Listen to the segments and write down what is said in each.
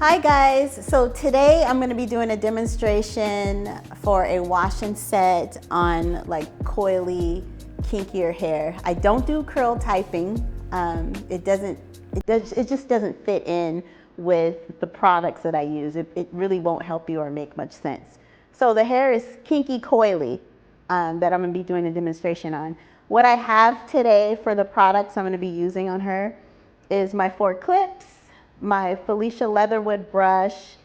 Hi guys, so today I'm going to be doing a demonstration for a wash and set on like coily, kinkier hair. I don't do curl typing. It just doesn't fit in with the products that I use. It really won't help you or make much sense. So the hair is kinky coily that I'm going to be doing a demonstration on. What I have today for the products I'm going to be using on her is my 4 clips, my Felicia Leatherwood brush,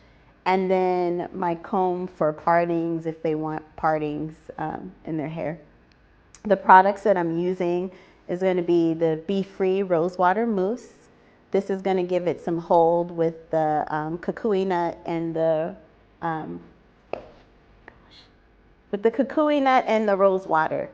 and then my comb for partings if they want partings in their hair. The products that I'm using is going to be the Be Free Rosewater Mousse. This is going to give it some hold with the kukui nut and the rose water.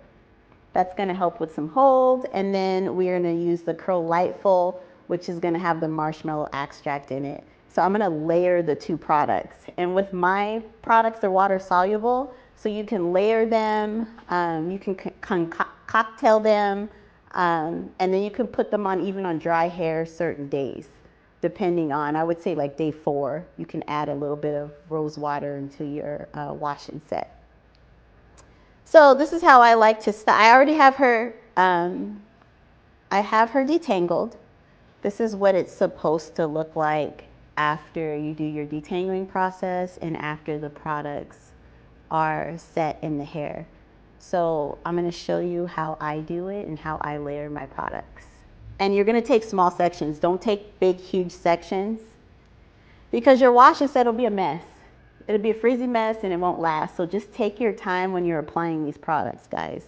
That's going to help with some hold. And then we're going to use the Curl Lightful, which is going to have the marshmallow extract in it. So I'm going to layer the 2 products. And with my products, they're water soluble, so you can layer them, you can cocktail them, and then you can put them on even on dry hair certain days, depending on, I would say like day 4, you can add a little bit of rose water into your wash and set. So this is how I like to style. I already have her, I have her detangled. This is what it's supposed to look like after you do your detangling process and after the products are set in the hair. So I'm going to show you how I do it and how I layer my products. And you're going to take small sections. Don't take big, huge sections because your wash and set will be a mess. It'll be a freezy mess and it won't last. So just take your time when you're applying these products, guys.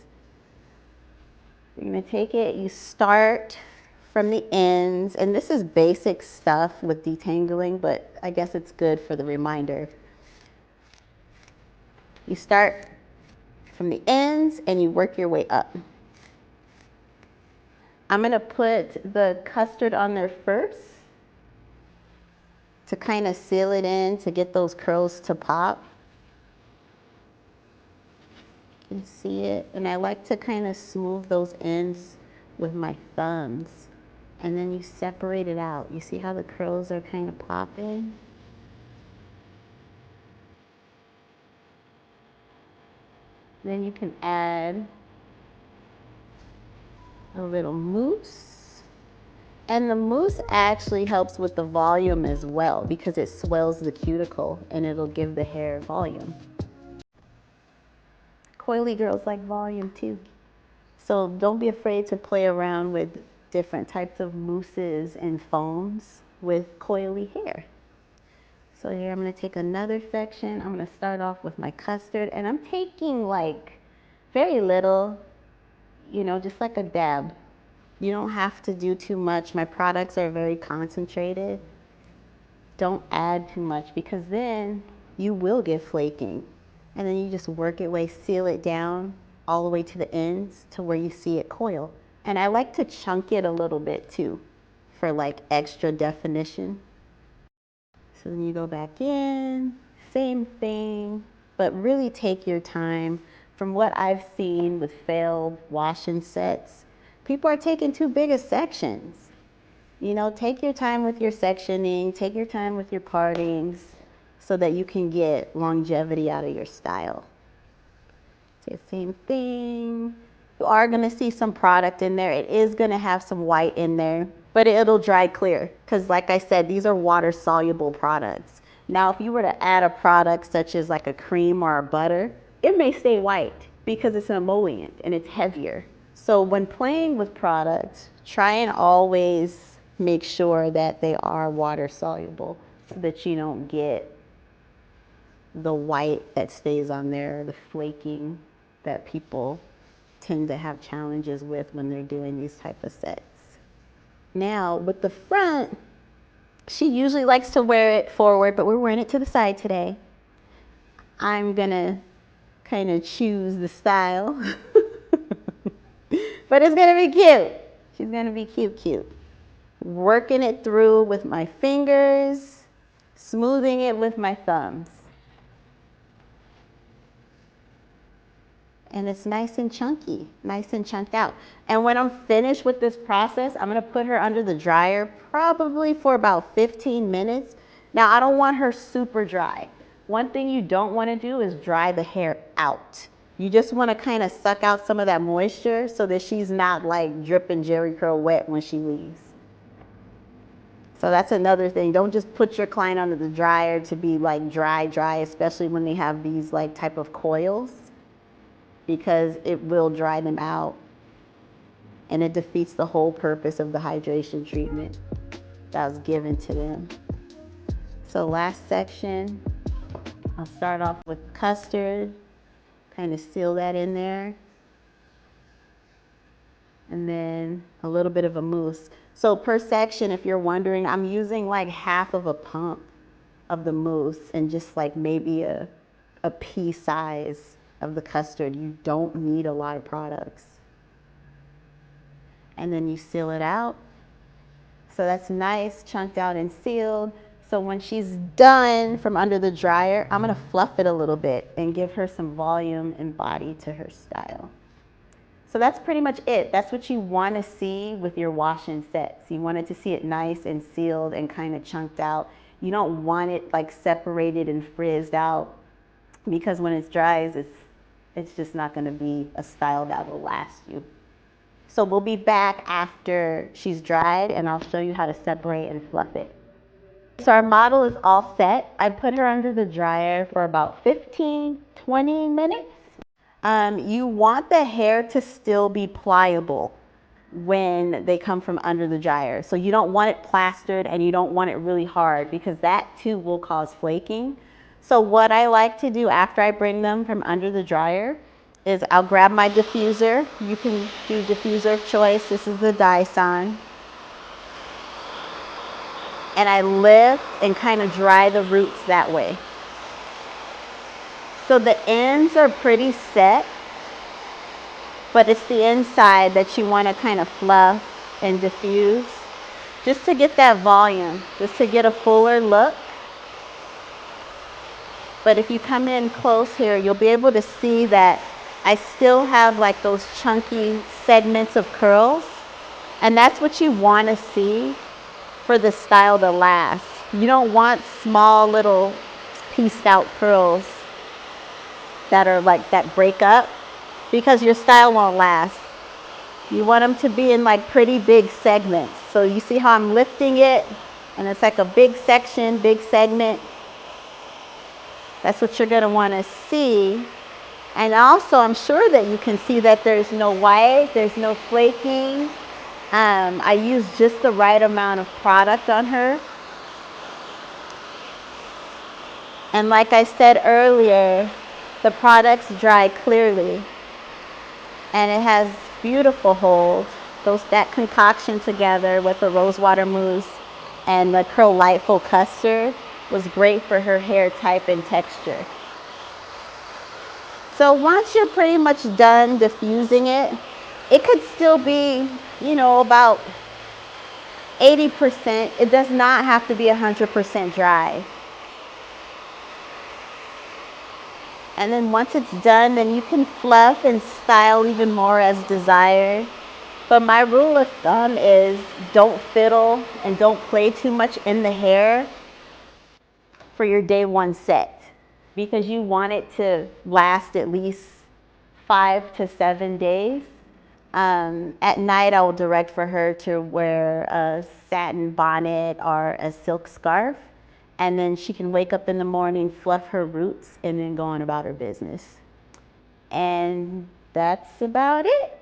You're going to take it, you start from the ends, and this is basic stuff with detangling, but I guess it's good for the reminder. You start from the ends and you work your way up. I'm going to put the custard on there first to kind of seal it in to get those curls to pop. You can see it, and I like to kind of smooth those ends with my thumbs, and then you separate it out. You see how the curls are kind of popping? Then you can add a little mousse. And the mousse actually helps with the volume as well because it swells the cuticle and it'll give the hair volume. Coily girls like volume too. So don't be afraid to play around with different types of mousses and foams with coily hair. So here I'm going to take another section. I'm going to start off with my custard, and I'm taking like very little, you know, just like a dab. You don't have to do too much. My products are very concentrated. Don't add too much because then you will get flaking. And then you just work it way, seal it down all the way to the ends to where you see it coil. And I like to chunk it a little bit too for like extra definition. So then you go back in, same thing, but really take your time. From what I've seen with failed wash and sets, people are taking too big of sections. You know, take your time with your sectioning, take your time with your partings so that you can get longevity out of your style. Say the same thing. You are going to see some product in there. It is going to have some white in there, but it'll dry clear because like I said, these are water soluble products. Now, if you were to add a product such as like a cream or a butter, it may stay white because it's an emollient and it's heavier. So when playing with products, try and always make sure that they are water soluble so that you don't get the white that stays on there, the flaking that people tend to have challenges with when they're doing these type of sets. Now with the front, she usually likes to wear it forward, but we're wearing it to the side today. I'm gonna kind of choose the style, but it's gonna be cute. She's gonna be cute. Working it through with my fingers, smoothing it with my thumbs. And it's nice and chunky, nice and chunked out. And when I'm finished with this process, I'm gonna put her under the dryer probably for about 15 minutes Now, I don't want her super dry. One thing you don't want to do is dry the hair out. You just want to kind of suck out some of that moisture so that she's not like dripping Jerry curl wet when she leaves. So that's another thing. Don't just put your client under the dryer to be like dry, especially when they have these like type of coils, because it will dry them out and it defeats the whole purpose of the hydration treatment that was given to them. So last section, I'll start off with custard, kind of seal that in there. And then a little bit of a mousse. So per section, if you're wondering, I'm using like half of a pump of the mousse and just like maybe a pea size of the custard. You don't need a lot of products. And then you seal it out. So that's nice, chunked out and sealed. So when she's done from under the dryer, I'm gonna fluff it a little bit and give her some volume and body to her style. So that's pretty much it. That's what you want to see with your wash-in sets. You want it to see it nice and sealed and kind of chunked out. You don't want it like separated and frizzed out, because when it dries, it's just not going to be a style that will last you. So we'll be back after she's dried and I'll show you how to separate and fluff it. So our model is all set. I put her under the dryer for about 15-20 minutes. You want the hair to still be pliable when they come from under the dryer. So you don't want it plastered and you don't want it really hard, because that too will cause flaking. So what I like to do after I bring them from under the dryer is I'll grab my diffuser. You can do diffuser of choice. This is the Dyson. And I lift and kind of dry the roots that way. So the ends are pretty set, but it's the inside that you want to kind of fluff and diffuse, just to get that volume, just to get a fuller look. But if you come in close here, you'll be able to see that I still have like those chunky segments of curls, and that's what you want to see for the style to last. You don't want small little pieced out curls that are like that break up, because your style won't last. You want them to be in like pretty big segments. So you see how I'm lifting it and it's like a big section, big segment. That's what you're gonna wanna see. And also I'm sure that you can see that there's no white, there's no flaking. I use just the right amount of product on her. And like I said earlier, the products dry clearly. And it has beautiful hold. That concoction together with the rosewater mousse and the Curl Lightful custard was great for her hair type and texture. So once you're pretty much done diffusing it, it could still be, about 80%. It does not have to be 100% dry. And then once it's done, then you can fluff and style even more as desired. But my rule of thumb is don't fiddle and don't play too much in the hair for your day one set, because you want it to last at least 5 to 7 days. At night, I will direct for her to wear a satin bonnet or a silk scarf. And then she can wake up in the morning, fluff her roots, and then go on about her business. And that's about it.